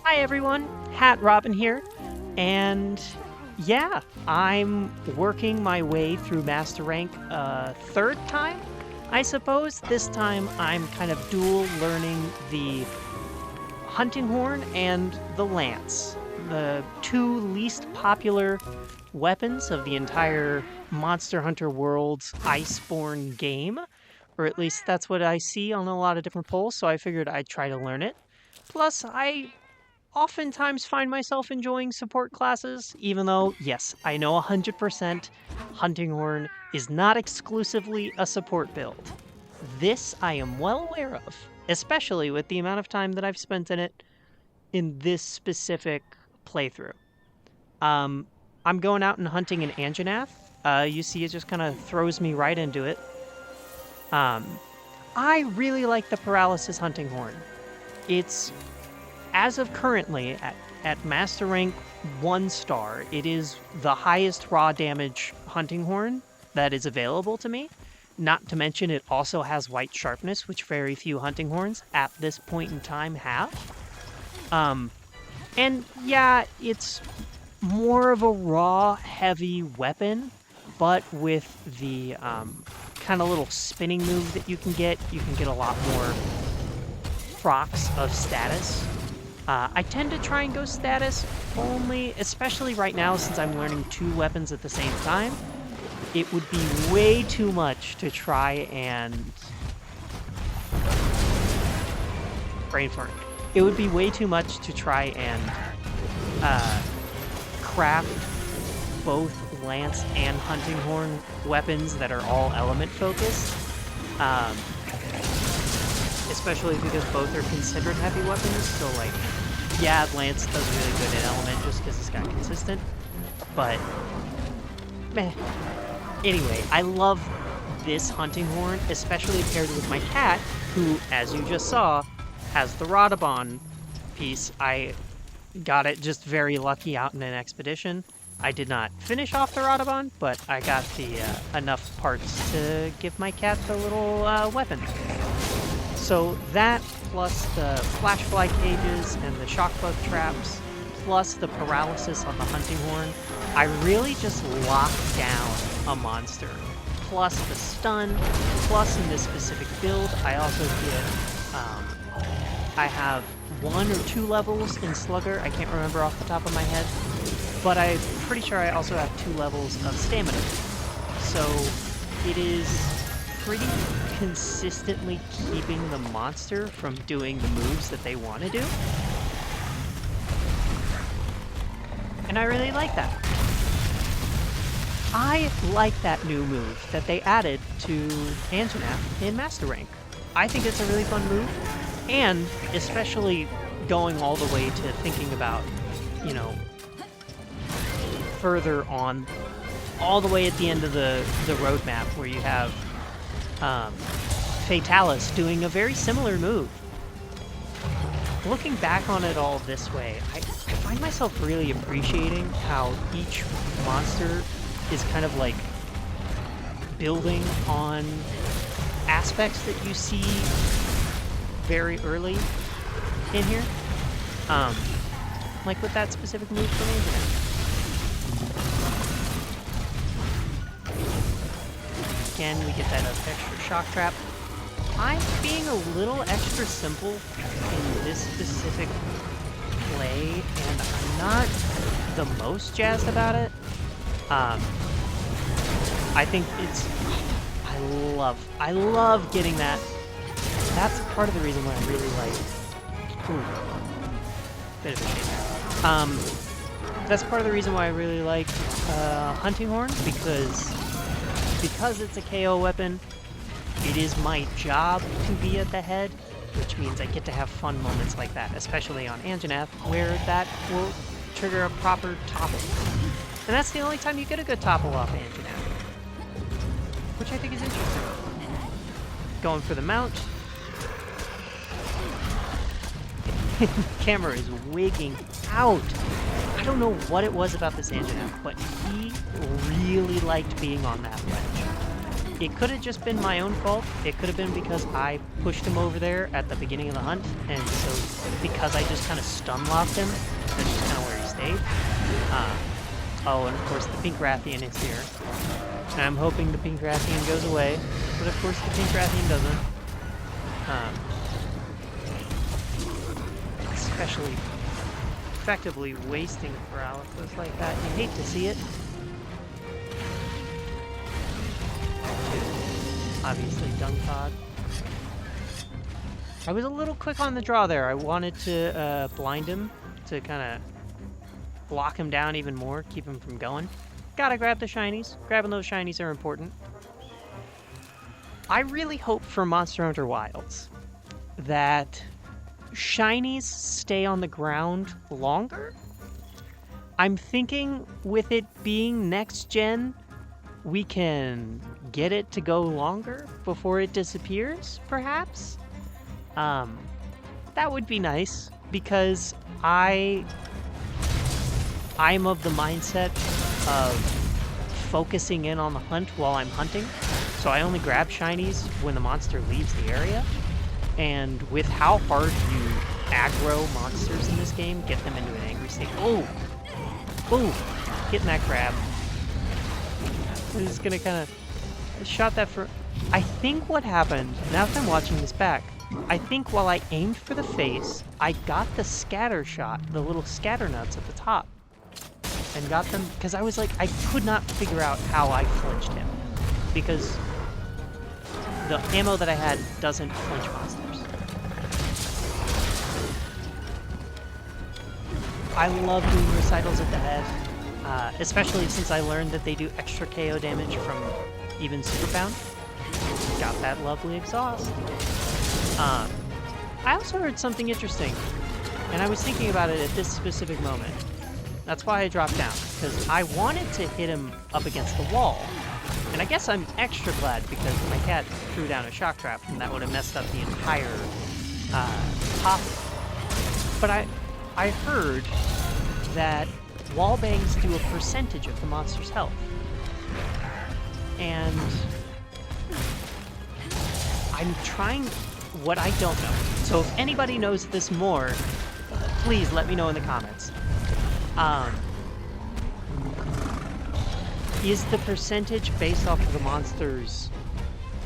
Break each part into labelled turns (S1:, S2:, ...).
S1: Hi everyone, Hat Robin here, and yeah, I'm working my way through Master Rank a third time, I suppose. This time I'm kind of dual learning the Hunting Horn and the Lance, the two least popular weapons of the entire Monster Hunter World's Iceborne game, or at least that's what I see on a lot of different polls, so I figured I'd try to learn it. Plus, I oftentimes find myself enjoying support classes, even though, yes, I know 100% Hunting Horn is not exclusively a support build. This I am well aware of, especially with the amount of time that I've spent in it in this specific playthrough. Um, I'm going out and hunting in Anjanath. You see, it just kind of throws me right into it. Um, I really like the Paralysis Hunting Horn. It's as of currently, at Master Rank 1 star, it is the highest raw damage hunting horn that is available to me. Not to mention it also has white sharpness, which very few hunting horns at this point in time have. And yeah, it's more of a raw, heavy weapon, but with the kind of little spinning move that you can get a lot more procs of status. I tend to try and go status only, especially right now since I'm learning two weapons at the same time. It would be way too much to try and... brain fart. It would be way too much to try and craft both Lance and Hunting Horn weapons that are all element focused. Especially because both are considered heavy weapons, so like, yeah, Lance does really good in element just because it's got consistent, but meh. Anyway, I love this Hunting Horn, especially paired with my cat, who, as you just saw, has the Rodabon piece. I got it just very lucky out in an expedition. I did not finish off the Rodabon, but I got the enough parts to give my cat the little weapon. So that, plus the flash fly cages and the shock bug traps, plus the paralysis on the Hunting Horn, I really just lock down a monster. Plus the stun, plus in this specific build, I also get, I have 1 or 2 levels in Slugger, I can't remember off the top of my head, but I'm pretty sure I also have 2 levels of stamina. So it is pretty consistently keeping the monster from doing the moves that they want to do. And I really like that. I like that new move that they added to Anjanath in Master Rank. I think it's a really fun move, and especially going all the way to thinking about, you know, further on, all the way at the end of the roadmap where you have Fatalis doing a very similar move. Looking back on it all this way, I find myself really appreciating how each monster is kind of like building on aspects that you see very early in here. Like with that specific move for me. Again, we get that extra shock trap. I'm being a little extra simple in this specific play, and I'm not the most jazzed about it. I think it's... I love getting that. That's part of the reason why I really like... Ooh. Bit of a shame. That's part of the reason why I really like Hunting Horn, because it's a KO weapon, it is my job to be at the head, which means I get to have fun moments like that, especially on Anjanath, where that will trigger a proper topple. And that's the only time you get a good topple off Anjanath, which I think is interesting. Going for the mount. Camera is wigging out. I don't know what it was about this Anjanath, but he really liked being on that ledge. it could have just been my own fault. It could have been because I pushed him over there at the beginning of the hunt, and so because I just kind of stun-locked him, that's just kind of where he stayed. Oh, and of course the pink Rathian is here. And I'm hoping the pink Rathian goes away, but of course the pink Rathian doesn't. Especially effectively wasting paralysis like that. You hate to see it. Obviously, Dung Pod. I was a little quick on the draw there. I wanted to blind him to kind of block him down even more, keep him from going. Gotta grab the shinies. Grabbing those shinies are important. I really hope for Monster Hunter Wilds that shinies stay on the ground longer. I'm thinking with it being next gen, we can get it to go longer before it disappears, perhaps? That would be nice, because I'm of the mindset of focusing in on the hunt while I'm hunting, so I only grab shinies when the monster leaves the area, and with how hard you aggro monsters in this game, get them into an angry state. Oh! Oh! Getting that grab. I'm just gonna kind of shot that for... I think what happened, now that I'm watching this back, I think while I aimed for the face, I got the scatter shot, the little scatter nuts at the top, and got them, because I was like, I could not figure out how I flinched him, because the ammo that I had doesn't flinch monsters. I love doing recitals at the head. Especially since I learned that they do extra KO damage from even Superbound. Got that lovely exhaust. I also heard something interesting, and I was thinking about it at this specific moment. That's why I dropped down, because I wanted to hit him up against the wall, and I guess I'm extra glad because my cat threw down a shock trap, and that would have messed up the entire top. But I heard that wall bangs do a percentage of the monster's health. And I'm trying what I don't know. So if anybody knows this more, please let me know in the comments. Is the percentage based off of the monster's,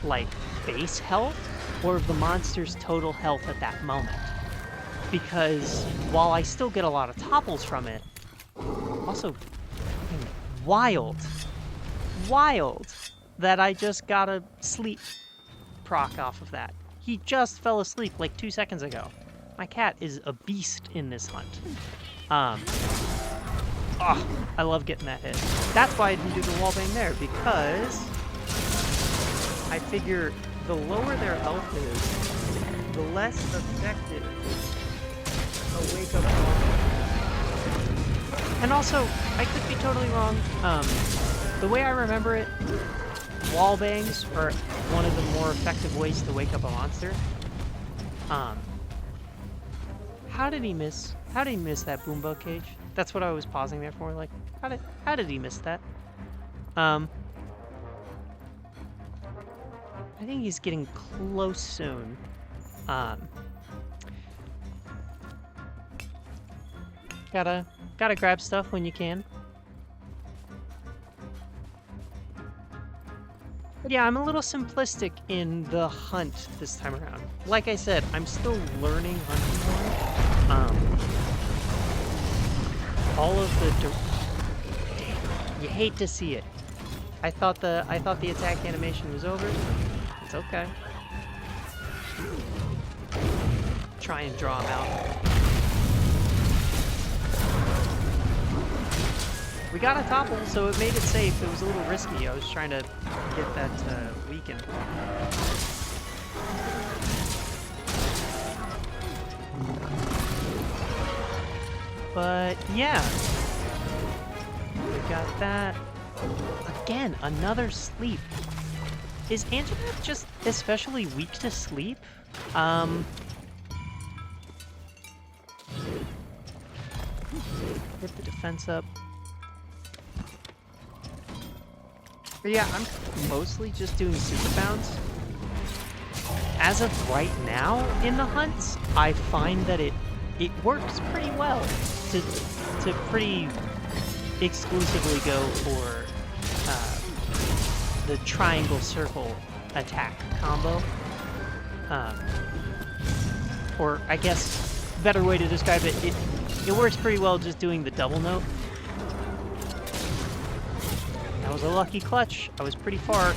S1: like, base health, or of the monster's total health at that moment? Because while I still get a lot of topples from it, also wild that I just got a sleep proc off of that. He just fell asleep like 2 seconds ago. My cat is a beast in this hunt. I love getting that hit. That's why I didn't do the wallbang there, because I figure the lower their health is, the less effective a wake up call. And also, I could be totally wrong. The way I remember it, wall bangs are one of the more effective ways to wake up a monster. How did he miss? How did he miss that Boombug cage? That's what I was pausing there for. Like, how did he miss that? I think he's getting close soon. Gotta grab stuff when you can. But yeah, I'm a little simplistic in the hunt this time around. Like I said, I'm still learning hunting more. All of the... You hate to see it. I thought the attack animation was over. It's okay. Try and draw him out. We got a topple, so it made it safe. It was a little risky. I was trying to get that weakened. But yeah, we got that. Again, another sleep. Is Anjanath just especially weak to sleep? Get the defense up. But yeah, I'm mostly just doing super bounds. As of right now in the hunts, I find that it works pretty well to pretty exclusively go for the triangle circle attack combo. Or I guess better way to describe it, it works pretty well just doing the double note. That was a lucky clutch. I was pretty far.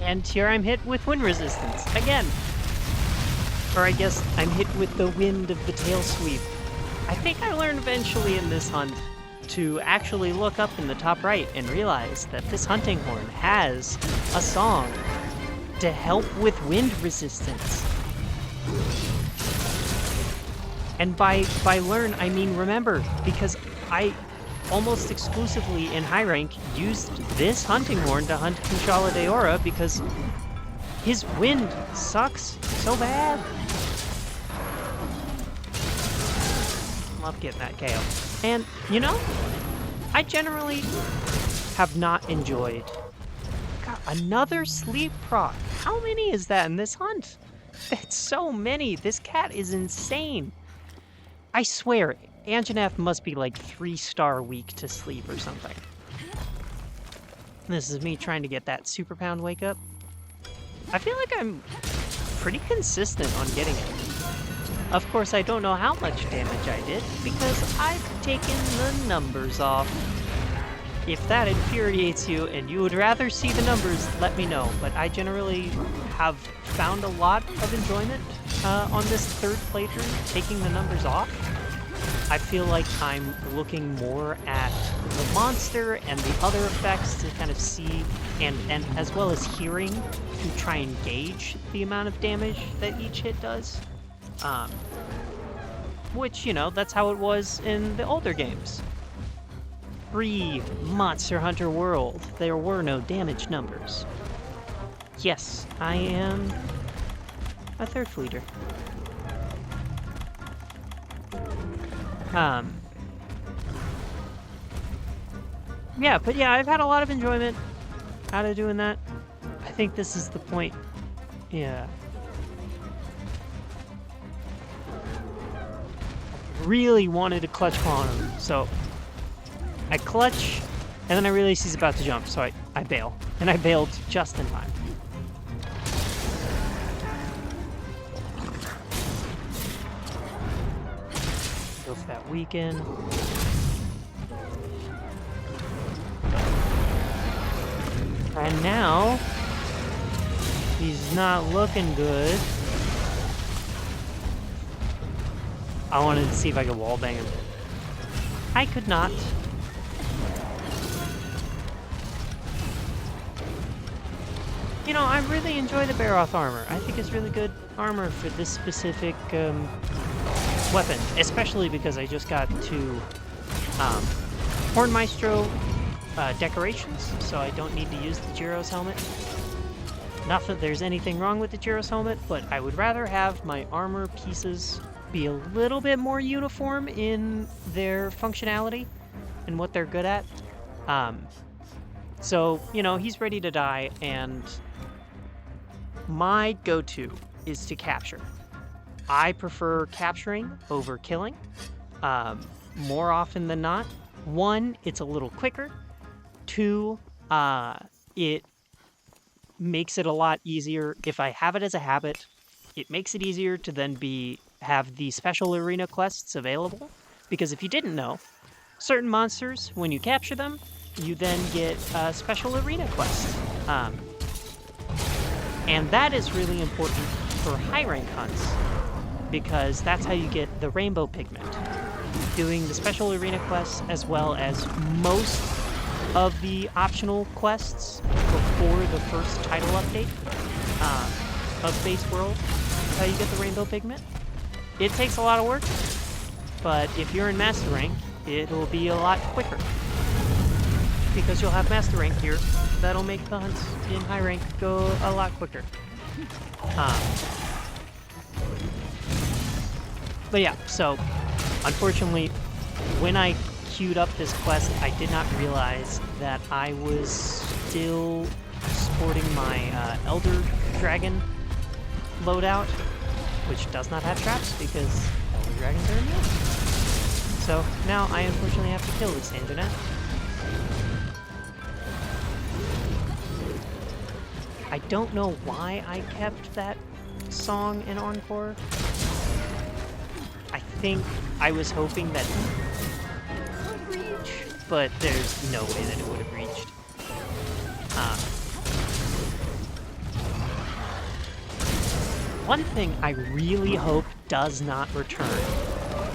S1: And here I'm hit with wind resistance, again. Or I guess I'm hit with the wind of the tail sweep. I think I learned eventually in this hunt to actually look up in the top right and realize that this hunting horn has a song to help with wind resistance. And by learn, I mean remember, because I almost exclusively in high rank used this hunting horn to hunt Kushala Daora because his wind sucks so bad. Love getting that KO. And, you know, I generally have not enjoyed... God, another sleep proc. How many is that in this hunt? That's so many. This cat is insane. I swear, Anjanath must be like 3-star weak to sleep or something. This is me trying to get that super pound wake up. I feel like I'm pretty consistent on getting it. Of course, I don't know how much damage I did because I've taken the numbers off. If that infuriates you and you would rather see the numbers, let me know. But I generally have found a lot of enjoyment on this third playthrough, taking the numbers off. I feel like I'm looking more at the monster and the other effects to kind of see, and as well as hearing, to try and gauge the amount of damage that each hit does. Which, you know, that's how it was in the older games. Pre-Monster Hunter World, there were no damage numbers. Yes, I am a third fleeter. Yeah, but yeah, I've had a lot of enjoyment out of doing that. I think this is the point. Yeah. Really wanted to clutch claw on him, so I clutch, and then I realize he's about to jump, so I bail. And I bailed just in time. Go for that weaken. And now, he's not looking good. I wanted to see if I could wallbang him. I could not. You know, I really enjoy the Baroth armor. I think it's really good armor for this specific weapon, especially because I just got 2 Horn Maestro decorations, so I don't need to use the Jiro's helmet. Not that there's anything wrong with the Jiro's helmet, but I would rather have my armor pieces be a little bit more uniform in their functionality and what they're good at. So, you know, he's ready to die, and my go-to is to capture. I prefer capturing over killing, more often than not. 1, it's a little quicker. 2, it makes it a lot easier. If I have it as a habit, it makes it easier to then have the special arena quests available. Because if you didn't know, certain monsters, when you capture them, you then get a special arena quest. And that is really important for high rank hunts, because that's how you get the rainbow pigment. Doing the special arena quests as well as most of the optional quests before the first title update of Base World is how you get the rainbow pigment. It takes a lot of work, but if you're in Master Rank, it'll be a lot quicker. because you'll have Master Rank here. That'll make the hunts in high rank go a lot quicker. But yeah, so unfortunately, when I queued up this quest, I did not realize that I was still sporting my Elder Dragon loadout, which does not have traps because Elder Dragons are immune. So now I unfortunately have to kill this Anjanath. I don't know why I kept that song in Encore. I think I was hoping that it would reach, but there's no way that it would have reached. One thing I really hope does not return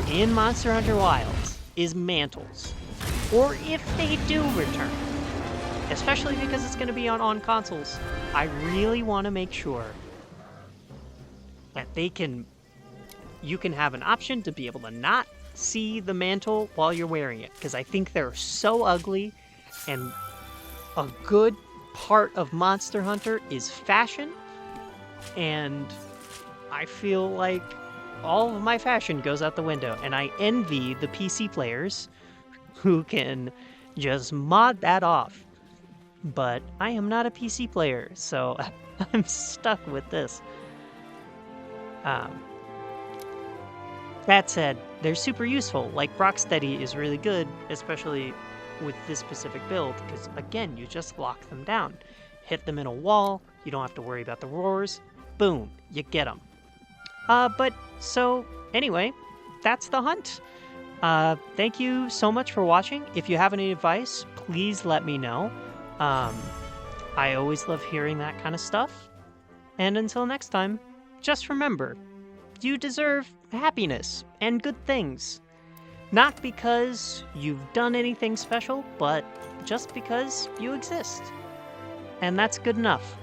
S1: in Monster Hunter Wilds is mantles. Or if they do return, especially because it's going to be on consoles, I really want to make sure that you can have an option to be able to not see the mantle while you're wearing it, because I think they're so ugly, and a good part of Monster Hunter is fashion, and I feel like all of my fashion goes out the window, and I envy the PC players who can just mod that off. But I am not a PC player, so I'm stuck with this. That said, they're super useful. Like, Rocksteady is really good, especially with this specific build, because, again, you just lock them down. Hit them in a wall, you don't have to worry about the roars, boom, you get them. So, anyway, that's the hunt. Thank you so much for watching. If you have any advice, please let me know. I always love hearing that kind of stuff. And until next time, just remember, you deserve happiness and good things. Not because you've done anything special, but just because you exist. And that's good enough.